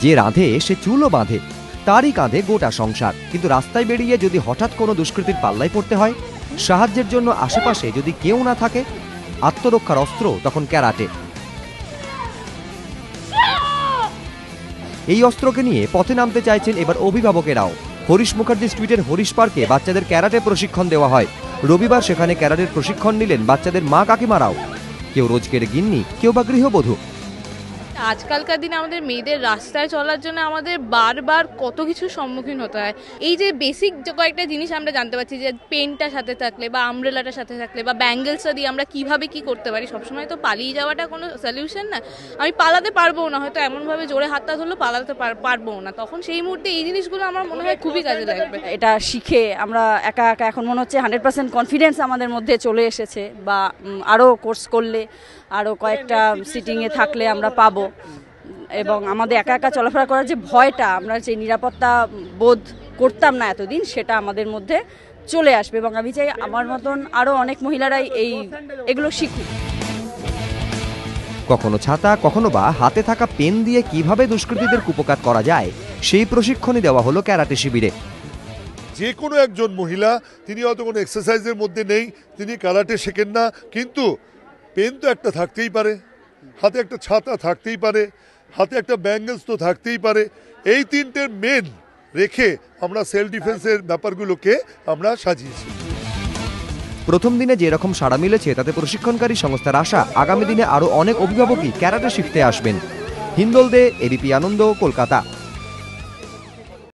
যে রাঁধে সে চুলও বাঁধে, তারই কাঁধে গোটা সংসার। কিন্তু রাস্তায় বেরিয়ে যদি হঠাৎ কোনো দুষ্কৃতীর পাল্লায় পড়তে হয়, সাহায্যের জন্য আশেপাশে যদি কেউ না থাকে, আত্মরক্ষার অস্ত্র তখন ক্যারাটে। এই অস্ত্রকে নিয়ে পথে নামতে চাইছেন এবার অভিভাবকেরাও। হরিশ মুখার্জি স্ট্রিটের হরিশ পার্কে বাচ্চাদের ক্যারাটে প্রশিক্ষণ দেওয়া হয়। রবিবার সেখানে ক্যারাটের প্রশিক্ষণ নিলেন বাচ্চাদের মা কাকিমারাও। কেউ রোজকের গিন্নি, কেউ বা গৃহবধূ। আজকালকার দিনে আমাদের মেয়েদের রাস্তায় চলার জন্য আমাদের বারবার কত কিছুর সম্মুখীন হতে হয়। এই যে বেসিক কয়েকটা জিনিস আমরা জানতে পারছি, যে পেনটা সাথে থাকলে বা আমব্রেলাটা সাথে থাকলে বা ব্যাঙ্গেলসটা দিয়ে আমরা কিভাবে কি করতে পারি। সবসময় তো পালিয়ে যাওয়াটা কোনো সলিউশন না। আমি পালাতে পারবো না, হয়তো এমনভাবে জোরে হাতটা ধরলে পালাতে পারবো না, তখন সেই মুহূর্তে এই জিনিসগুলো আমার মনে হয় খুবই কাজে লাগবে। এটা শিখে আমরা একা একা এখন মনে হচ্ছে 100% কনফিডেন্স আমাদের মধ্যে চলে এসেছে, বা আরও কোর্স করলে আরও কয়েকটা সিটিংয়ে থাকলে আমরা পাবো। এবং আমাদের একা একা চলাফেরা করার যে ভয়টা, আমরা যে নিরাপত্তা বোধ করতাম না এতদিন, সেটা আমাদের মধ্যে চলে আসবে। এবং আমি চাই আমার মতন আরও অনেক মহিলারাই এগুলো শিখুক। কখনো ছাতা, কখনো বা হাতে থাকা পেন দিয়ে কিভাবে দুষ্কৃতীদের কুপকাত করা যায়, সেই প্রশিক্ষণই দেওয়া হলো ক্যারাটে শিবিরে। যে কোনো একজন মহিলা, তিনি হয়তো কোনো এক্সারসাইজের মধ্যে নেই, তিনি ক্যারাটে শেখেন না, কিন্তু পেন তো একটা থাকতেই পারে, হাতে একটা ছাতা থাকতেই পারে, হাতে একটা ব্যাঙ্গেলস তো থাকতেই পারে। এই তিনটে মেন রেখে আমরা সেলফ ডিফেন্সের ব্যাপারগুলোকে আমরা সাজিয়েছি। প্রথম দিনে যেরকম সাড়া মিলেছে, তাতে প্রশিক্ষণকারী সংস্থার আশা আগামী দিনে আরও অনেক অভিভাবকই ক্যারাটে শিখতে আসবেন। হিন্দোল দে, এবিপি আনন্দ, কলকাতা।